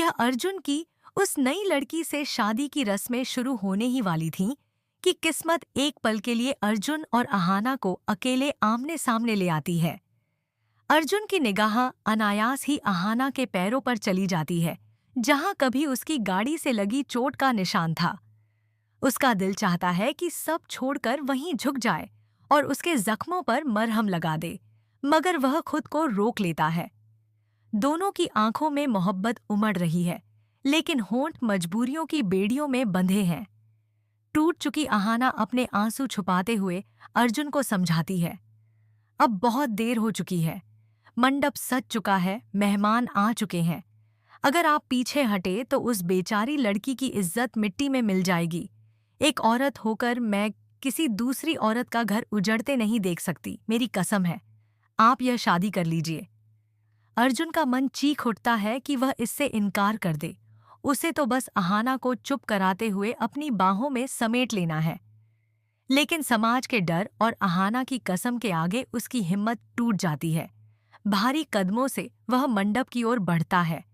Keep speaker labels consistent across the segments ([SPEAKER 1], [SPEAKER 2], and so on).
[SPEAKER 1] यह अर्जुन की उस नई लड़की से शादी की रस्में शुरू होने ही वाली थीं कि किस्मत एक पल के लिए अर्जुन और अहाना को अकेले आमने सामने ले आती है। अर्जुन की निगाह अनायास ही अहाना के पैरों पर चली जाती है, जहां कभी उसकी गाड़ी से लगी चोट का निशान था। उसका दिल चाहता है कि सब छोड़कर वहीं झुक जाए और उसके जख्मों पर मरहम लगा दे, मगर वह खुद को रोक लेता है। दोनों की आंखों में मोहब्बत उमड़ रही है, लेकिन होंठ मजबूरियों की बेड़ियों में बंधे हैं। टूट चुकी अहाना अपने आंसू छुपाते हुए अर्जुन को समझाती है, अब बहुत देर हो चुकी है, मंडप सज चुका है, मेहमान आ चुके हैं। अगर आप पीछे हटे तो उस बेचारी लड़की की इज्जत मिट्टी में मिल जाएगी। एक औरत होकर मैं किसी दूसरी औरत का घर उजड़ते नहीं देख सकती, मेरी कसम है। आप यह शादी कर लीजिए। अर्जुन का मन चीख उठता है कि वह इससे इनकार कर दे। उसे तो बस अहाना को चुप कराते हुए अपनी बाहों में समेट लेना है। लेकिन समाज के डर और अहाना की कसम के आगे उसकी हिम्मत टूट जाती है। भारी कदमों से वह मंडप की ओर बढ़ता है,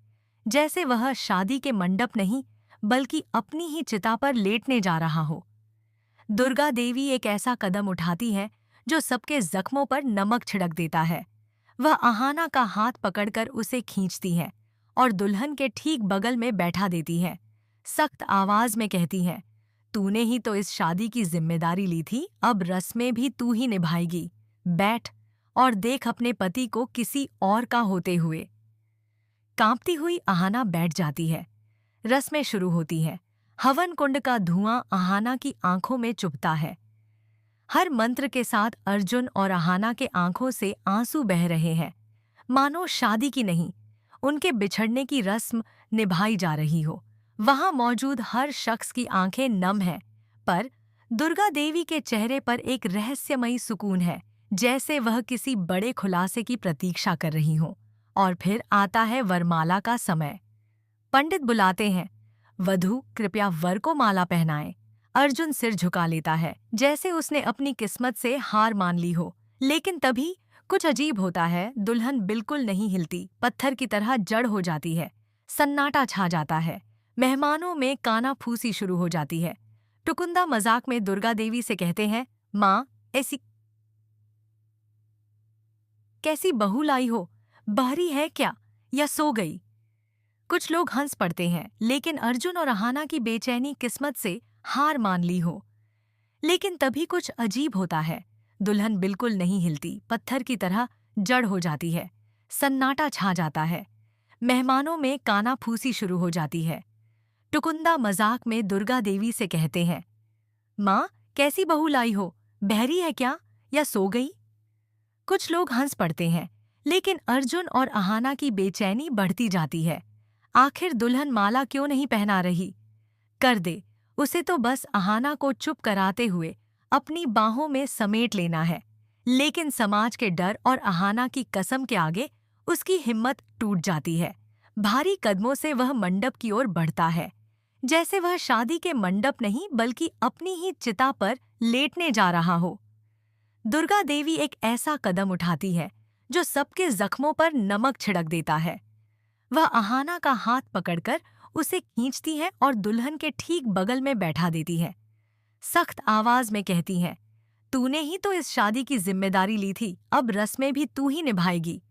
[SPEAKER 1] जैसे वह शादी के मंडप नहीं बल्कि अपनी ही चिता पर लेटने जा रहा हो। दुर्गा देवी एक ऐसा कदम उठाती है जो सबके जख्मों पर नमक छिड़क देता है। वह अहाना का हाथ पकड़कर उसे खींचती है और दुल्हन के ठीक बगल में बैठा देती है। सख्त आवाज में कहती है, तूने ही तो इस शादी की जिम्मेदारी ली थी, अब रस्में भी तू ही निभाएगी। बैठ और देख अपने पति को किसी और का होते हुए। कांपती हुई अहाना बैठ जाती है। रस्में शुरू होती हैं। हवन कुंड का धुआं अहाना की आंखों में चुभता है। हर मंत्र के साथ अर्जुन और अहाना के आंखों से आंसू बह रहे हैं, मानो शादी की नहीं, उनके बिछड़ने की रस्म निभाई जा रही हो। वहां मौजूद हर शख्स की आंखें नम हैं, पर दुर्गा देवी के चेहरे पर एक रहस्यमयी सुकून है, जैसे वह किसी बड़े खुलासे की प्रतीक्षा कर रही हो। और फिर आता है वरमाला का समय। पंडित बुलाते हैं, वधू कृपया वर को माला पहनाएं। अर्जुन सिर झुका लेता है, जैसे उसने अपनी किस्मत से हार मान ली हो। लेकिन तभी कुछ अजीब होता है। दुल्हन बिल्कुल नहीं हिलती, पत्थर की तरह जड़ हो जाती है। सन्नाटा छा जाता है। मेहमानों में कानाफूसी शुरू हो जाती है। टुकुंदा मजाक में दुर्गा देवी से कहते हैं, माँ ऐसी कैसी बहू लाई हो, बहरी है क्या या सो गई? कुछ लोग हंस पड़ते हैं, लेकिन अर्जुन और अहाना की बेचैनी किस्मत से हार मान ली हो। लेकिन तभी कुछ अजीब होता है। दुल्हन बिल्कुल नहीं हिलती, पत्थर की तरह जड़ हो जाती है। सन्नाटा छा जाता है। मेहमानों में कानाफूसी शुरू हो जाती है। टुकुंदा मजाक में दुर्गा देवी से कहते हैं, माँ कैसी बहू लाई हो, बहरी है क्या या सो गई? कुछ लोग हंस पड़ते हैं, लेकिन अर्जुन और अहाना की बेचैनी बढ़ती जाती है। आखिर दुल्हन माला क्यों नहीं पहना रही? कर दे, उसे तो बस अहाना को चुप कराते हुए अपनी बाहों में समेट लेना है। लेकिन समाज के डर और अहाना की कसम के आगे उसकी हिम्मत टूट जाती है। भारी कदमों से वह मंडप की ओर बढ़ता है, जैसे वह शादी के मंडप नहीं बल्कि अपनी ही चिता पर लेटने जा रहा हो। दुर्गा देवी एक ऐसा कदम उठाती है जो सबके जख्मों पर नमक छिड़क देता है। वह अहाना का हाथ पकड़कर उसे खींचती है और दुल्हन के ठीक बगल में बैठा देती है। सख्त आवाज में कहती है, तूने ही तो इस शादी की जिम्मेदारी ली थी, अब रस्में भी तू ही निभाएगी।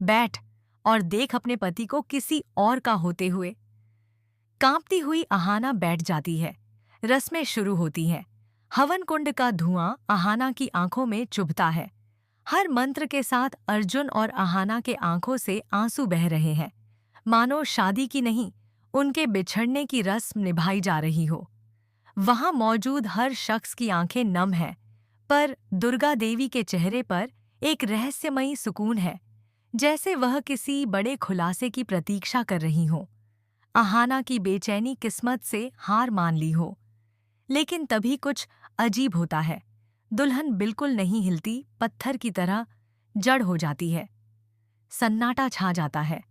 [SPEAKER 1] बैठ और देख अपने पति को किसी और का होते हुए। कांपती हुई अहाना बैठ जाती है। रस्में शुरू होती हैं। हवन कुंड का धुआं अहाना की आंखों में चुभता है। हर मंत्र के साथ अर्जुन और अहाना के आंखों से आंसू बह रहे हैं, मानो शादी की नहीं, उनके बिछड़ने की रस्म निभाई जा रही हो। वहां मौजूद हर शख्स की आंखें नम हैं, पर दुर्गा देवी के चेहरे पर एक रहस्यमयी सुकून है, जैसे वह किसी बड़े खुलासे की प्रतीक्षा कर रही हो। अहाना की बेचैनी किस्मत से हार मान ली हो। लेकिन तभी कुछ अजीब होता है। दुल्हन बिल्कुल नहीं हिलती, पत्थर की तरह जड़ हो जाती है। सन्नाटा छा जाता है।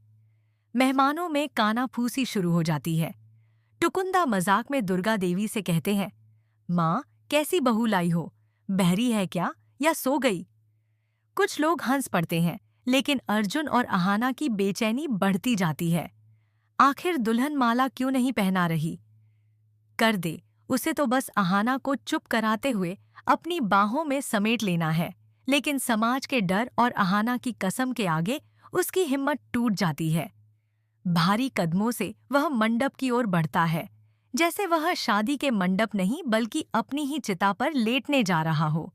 [SPEAKER 1] मेहमानों में कानाफूसी शुरू हो जाती है। टुकुंदा मजाक में दुर्गा देवी से कहते हैं, माँ कैसी बहू लाई हो, बहरी है क्या या सो गई? कुछ लोग हंस पड़ते हैं, लेकिन अर्जुन और अहाना की बेचैनी बढ़ती जाती है। आखिर दुल्हन माला क्यों नहीं पहना रही? कर दे, उसे तो बस अहाना को चुप कराते हुए अपनी बाहों में समेट लेना है। लेकिन समाज के डर और अहाना की कसम के आगे उसकी हिम्मत टूट जाती है। भारी कदमों से वह मंडप की ओर बढ़ता है, जैसे वह शादी के मंडप नहीं बल्कि अपनी ही चिता पर लेटने जा रहा हो।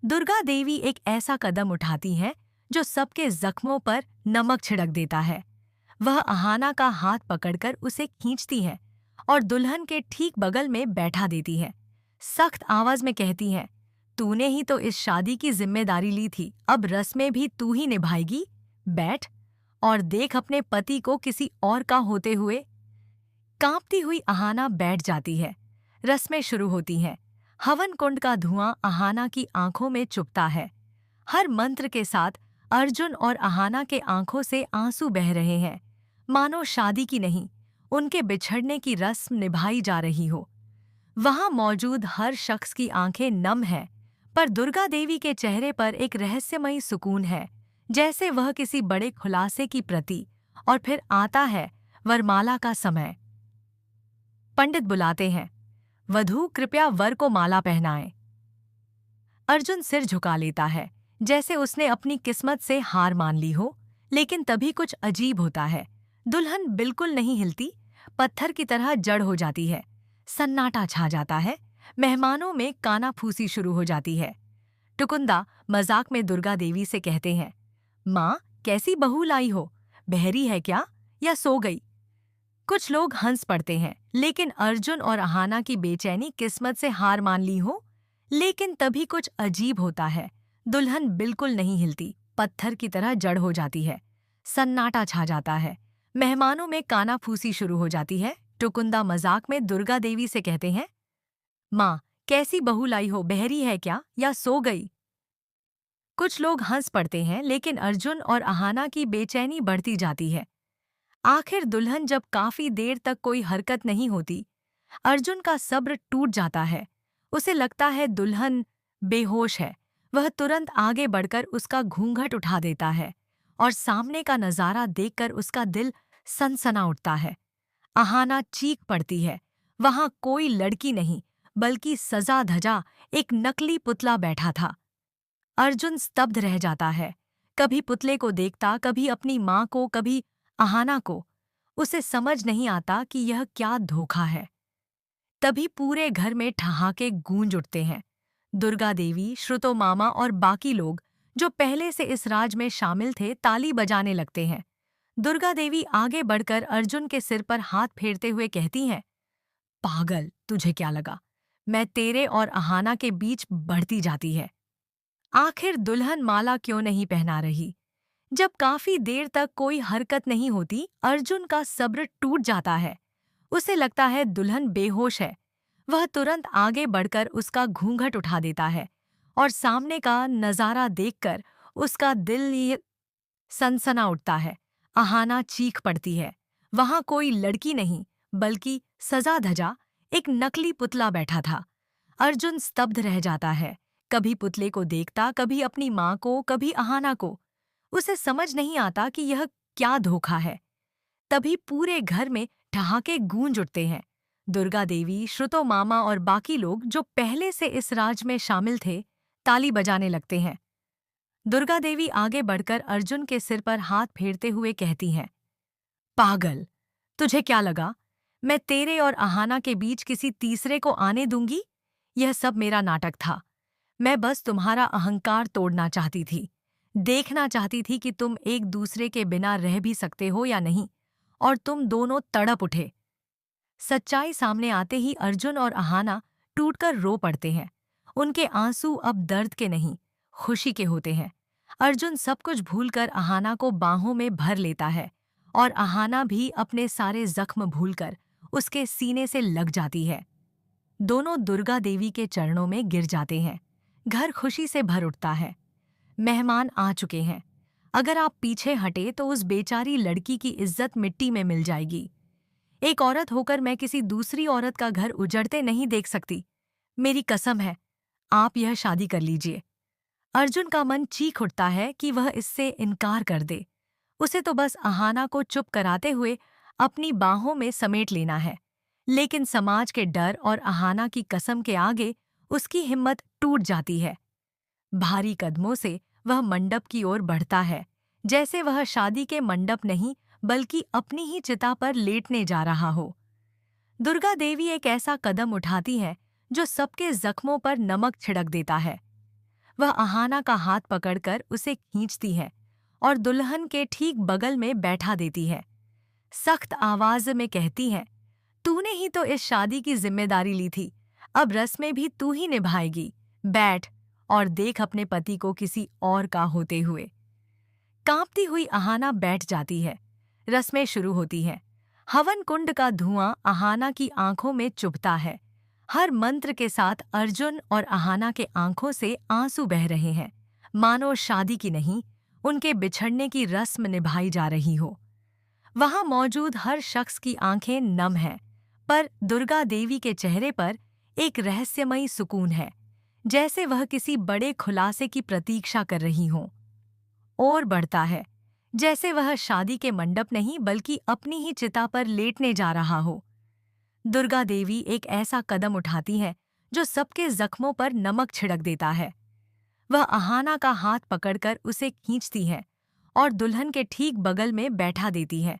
[SPEAKER 1] दुर्गा देवी एक ऐसा कदम उठाती हैं जो सबके जख्मों पर नमक छिड़क देता है। वह अहाना का हाथ पकड़कर उसे खींचती है और दुल्हन के ठीक बगल में बैठा देती है। सख्त आवाज में कहती हैं, तूने ही तो इस शादी की जिम्मेदारी ली थी, अब रस्में भी तू ही निभाएगी। बैठ और देख अपने पति को किसी और का होते हुए। कांपती हुई अहाना बैठ जाती है। रस्में शुरू होती हैं। हवन कुंड का धुआं अहाना की आंखों में चुभता है। हर मंत्र के साथ अर्जुन और अहाना के आंखों से आंसू बह रहे हैं, मानो शादी की नहीं, उनके बिछड़ने की रस्म निभाई जा रही हो। वहां मौजूद हर शख्स की आंखें नम हैं, पर दुर्गा देवी के चेहरे पर एक रहस्यमयी सुकून है, जैसे वह किसी बड़े खुलासे की प्रति। और फिर आता है वरमाला का समय। पंडित बुलाते हैं, वधू कृपया वर को माला पहनाएं। अर्जुन सिर झुका लेता है, जैसे उसने अपनी किस्मत से हार मान ली हो। लेकिन तभी कुछ अजीब होता है। दुल्हन बिल्कुल नहीं हिलती, पत्थर की तरह जड़ हो जाती है। सन्नाटा छा जाता है। मेहमानों में कानाफूसी शुरू हो जाती है। टुकुंदा मजाक में दुर्गा देवी से कहते हैं, माँ कैसी बहू लाई हो, बहरी है क्या या सो गई? कुछ लोग हंस पड़ते हैं, लेकिन अर्जुन और अहाना की बेचैनी किस्मत से हार मान ली हो। लेकिन तभी कुछ अजीब होता है। दुल्हन बिल्कुल नहीं हिलती, पत्थर की तरह जड़ हो जाती है। सन्नाटा छा जाता है। मेहमानों में कानाफूसी शुरू हो जाती है। टुकुंदा मजाक में दुर्गा देवी से कहते हैं, माँ कैसी बहू लाई हो, बहरी है क्या या सो गई? कुछ लोग हंस पड़ते हैं, लेकिन अर्जुन और अहाना की बेचैनी बढ़ती जाती है। आखिर दुल्हन जब काफी देर तक कोई हरकत नहीं होती, अर्जुन का सब्र टूट जाता है। उसे लगता है दुल्हन बेहोश है। वह तुरंत आगे बढ़कर उसका घूंघट उठा देता है और सामने का नजारा देखकर उसका दिल सनसना उठता है। अहाना चीख पड़ती है। वहां कोई लड़की नहीं, बल्कि सजा धजा एक नकली पुतला बैठा था। अर्जुन स्तब्ध रह जाता है। कभी पुतले को देखता, कभी अपनी माँ को, कभी अहाना को। उसे समझ नहीं आता कि यह क्या धोखा है। तभी पूरे घर में ठहाके गूंज उठते हैं। दुर्गा देवी, श्रुतो मामा और बाकी लोग जो पहले से इस राज में शामिल थे ताली बजाने लगते हैं। दुर्गा देवी आगे बढ़कर अर्जुन के सिर पर हाथ फेरते हुए कहती हैं, पागल, तुझे क्या लगा? मैं तेरे और अहाना के बीच बढ़ती जाती है। आखिर दुल्हन माला क्यों नहीं पहना रही? जब काफी देर तक कोई हरकत नहीं होती, अर्जुन का सब्र टूट जाता है। उसे लगता है दुल्हन बेहोश है। वह तुरंत आगे बढ़कर उसका घूंघट उठा देता है और सामने का नजारा देखकर उसका दिल ये सनसना उठता है। अहाना चीख पड़ती है। वहां कोई लड़की नहीं, बल्कि सजा धजा एक नकली पुतला बैठा था। अर्जुन स्तब्ध रह जाता है। कभी पुतले को देखता, कभी अपनी माँ को, कभी अहाना को। उसे समझ नहीं आता कि यह क्या धोखा है। तभी पूरे घर में ठहाके गूंज उठते हैं। दुर्गा देवी, श्रुतो मामा और बाकी लोग जो पहले से इस राज में शामिल थे, ताली बजाने लगते हैं। दुर्गा देवी आगे बढ़कर अर्जुन के सिर पर हाथ फेरते हुए कहती हैं, पागल, तुझे क्या लगा? मैं तेरे और अहाना के बीच किसी तीसरे को आने दूंगी? यह सब मेरा नाटक था। मैं बस तुम्हारा अहंकार तोड़ना चाहती थी। देखना चाहती थी कि तुम एक दूसरे के बिना रह भी सकते हो या नहीं, और तुम दोनों तड़प उठे। सच्चाई सामने आते ही अर्जुन और अहाना टूटकर रो पड़ते हैं। उनके आंसू अब दर्द के नहीं, खुशी के होते हैं। अर्जुन सब कुछ भूलकर अहाना को बाहों में भर लेता है और अहाना भी अपने सारे जख्म भूलकर उसके सीने से लग जाती है। दोनों दुर्गा देवी के चरणों में गिर जाते हैं। घर खुशी से भर उठता है। मेहमान आ चुके हैं। अगर आप पीछे हटे तो उस बेचारी लड़की की इज्जत मिट्टी में मिल जाएगी। एक औरत होकर मैं किसी दूसरी औरत का घर उजड़ते नहीं देख सकती। मेरी कसम है, आप यह शादी कर लीजिए। अर्जुन का मन चीख उठता है कि वह इससे इनकार कर दे। उसे तो बस अहाना को चुप कराते हुए अपनी बाहों में समेट लेना है। लेकिन समाज के डर और अहाना की कसम के आगे उसकी हिम्मत टूट जाती है। भारी कदमों से वह मंडप की ओर बढ़ता है, जैसे वह शादी के मंडप नहीं बल्कि अपनी ही चिता पर लेटने जा रहा हो। दुर्गा देवी एक ऐसा कदम उठाती है जो सबके जख्मों पर नमक छिड़क देता है। वह अहाना का हाथ पकड़कर उसे खींचती है और दुल्हन के ठीक बगल में बैठा देती है। सख्त आवाज में कहती है, तूने ही तो इस शादी की जिम्मेदारी ली थी, अब रस्में भी तू ही निभाएगी। बैठ और देख अपने पति को किसी और का होते हुए। कांपती हुई अहाना बैठ जाती है। रस्में शुरू होती हैं। हवन कुंड का धुआं अहाना की आंखों में चुभता है। हर मंत्र के साथ अर्जुन और अहाना के आंखों से आंसू बह रहे हैं, मानो शादी की नहीं, उनके बिछड़ने की रस्म निभाई जा रही हो। वहां मौजूद हर शख्स की आंखें नम हैं, पर दुर्गा देवी के चेहरे पर एक रहस्यमयी सुकून है, जैसे वह किसी बड़े खुलासे की प्रतीक्षा कर रही हो। और बढ़ता है, जैसे वह शादी के मंडप नहीं बल्कि अपनी ही चिता पर लेटने जा रहा हो। दुर्गा देवी एक ऐसा कदम उठाती है जो सबके जख्मों पर नमक छिड़क देता है। वह अहाना का हाथ पकड़कर उसे खींचती है और दुल्हन के ठीक बगल में बैठा देती है।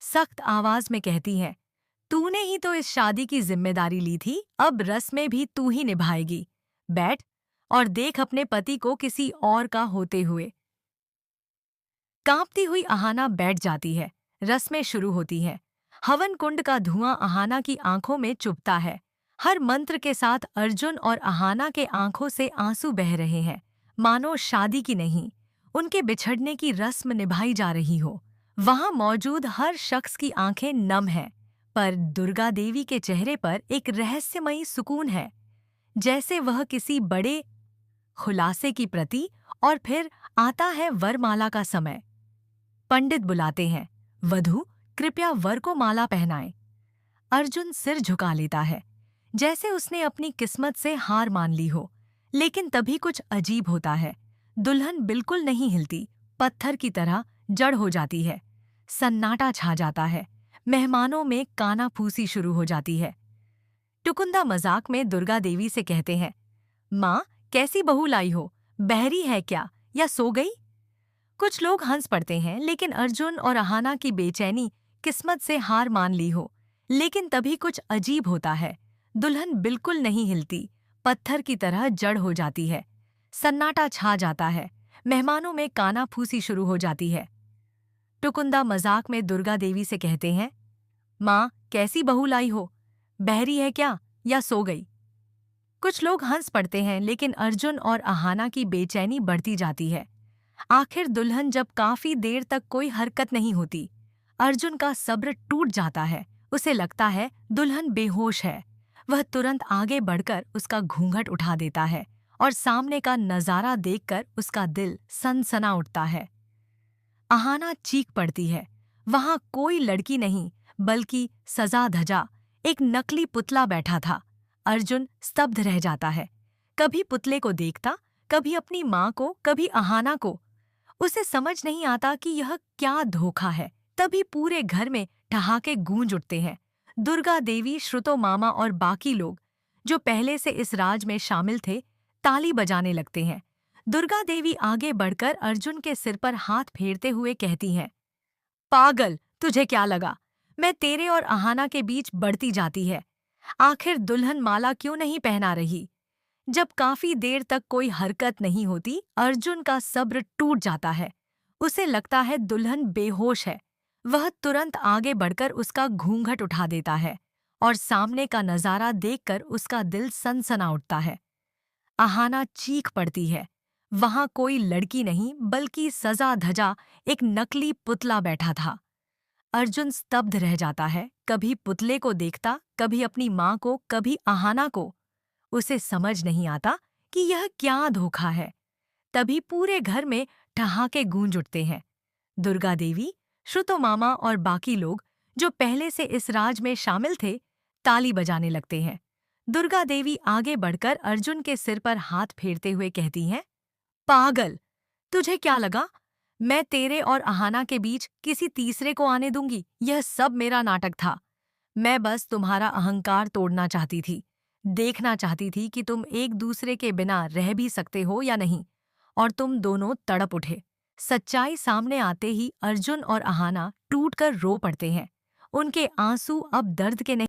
[SPEAKER 1] सख्त आवाज में कहती है, तूने ही तो इस शादी की जिम्मेदारी ली थी, अब रस्में भी तू ही निभाएगी। बैठ और देख अपने पति को किसी और का होते हुए। कांपती हुई अहाना बैठ जाती है। रस्में शुरू होती हैं। हवन कुंड का धुआं अहाना की आंखों में चुभता है। हर मंत्र के साथ अर्जुन और अहाना के आंखों से आंसू बह रहे हैं, मानो शादी की नहीं, उनके बिछड़ने की रस्म निभाई जा रही हो। वहां मौजूद हर शख्स की आंखें नम हैं, पर दुर्गा देवी के चेहरे पर एक रहस्यमयी सुकून है, जैसे वह किसी बड़े खुलासे की प्रति। और फिर आता है वरमाला का समय। पंडित बुलाते हैं। वधू, कृपया वर को माला पहनाएं। अर्जुन सिर झुका लेता है, जैसे उसने अपनी किस्मत से हार मान ली हो। लेकिन तभी कुछ अजीब होता है। दुल्हन बिल्कुल नहीं हिलती, पत्थर की तरह जड़ हो जाती है। सन्नाटा छा जाता है। मेहमानों में कानाफूसी शुरू हो जाती है। टुकुंदा मजाक में दुर्गा देवी से कहते हैं, माँ, कैसी बहू लाई हो? बहरी है क्या या सो गई? कुछ लोग हंस पड़ते हैं, लेकिन अर्जुन और अहाना की बेचैनी किस्मत से हार मान ली हो। लेकिन तभी कुछ अजीब होता है। दुल्हन बिल्कुल नहीं हिलती, पत्थर की तरह जड़ हो जाती है। सन्नाटा छा जाता है। मेहमानों में कानाफूसी शुरू हो जाती है। टुकुंदा मजाक में दुर्गा देवी से कहते हैं, माँ, कैसी बहू लाई हो? बहरी है क्या या सो गई? कुछ लोग हंस पड़ते हैं, लेकिन अर्जुन और अहाना की बेचैनी बढ़ती जाती है। आखिर दुल्हन जब काफी देर तक कोई हरकत नहीं होती, अर्जुन का सब्र टूट जाता है। उसे लगता है दुल्हन बेहोश है। वह तुरंत आगे बढ़कर उसका घूंघट उठा देता है और सामने का नजारा देखकर उसका दिल सनसना उठता है। अहाना चीख पड़ती है। वहां कोई लड़की नहीं बल्कि सजा धजा एक नकली पुतला बैठा था। अर्जुन स्तब्ध रह जाता है। कभी पुतले को देखता, कभी अपनी माँ को, कभी अहाना को। उसे समझ नहीं आता कि यह क्या धोखा है। तभी पूरे घर में ठहाके गूंज उठते हैं। दुर्गा देवी, श्रुतो मामा और बाकी लोग जो पहले से इस राज में शामिल थे, ताली बजाने लगते हैं। दुर्गा देवी आगे बढ़कर अर्जुन के सिर पर हाथ फेरते हुए कहती हैं, पागल, तुझे क्या लगा? मैं तेरे और अहाना के बीच बढ़ती जाती है। आखिर दुल्हन माला क्यों नहीं पहना रही? जब काफी देर तक कोई हरकत नहीं होती, अर्जुन का सब्र टूट जाता है। उसे लगता है दुल्हन बेहोश है। वह तुरंत आगे बढ़कर उसका घूंघट उठा देता है और सामने का नजारा देखकर उसका दिल सनसना उठता है। अहाना चीख पड़ती है। वहां कोई लड़की नहीं बल्कि सजा धजा एक नकली पुतला बैठा था। अर्जुन स्तब्ध रह जाता है। कभी पुतले को देखता, कभी अपनी माँ को, कभी अहाना को। उसे समझ नहीं आता कि यह क्या धोखा है। तभी पूरे घर में ठहाके गूंज उठते हैं। दुर्गा देवी, श्रुतो मामा और बाकी लोग जो पहले से इस राज में शामिल थे, ताली बजाने लगते हैं। दुर्गा देवी आगे बढ़कर अर्जुन के सिर पर हाथ फेरते हुए कहती हैं, पागल, तुझे क्या लगा? मैं तेरे और अहाना के बीच किसी तीसरे को आने दूंगी? यह सब मेरा नाटक था। मैं बस तुम्हारा अहंकार तोड़ना चाहती थी। देखना चाहती थी कि तुम एक दूसरे के बिना रह भी सकते हो या नहीं। और तुम दोनों तड़प उठे। सच्चाई सामने आते ही अर्जुन और अहाना टूटकर रो पड़ते हैं। उनके आंसू अब दर्द के नहीं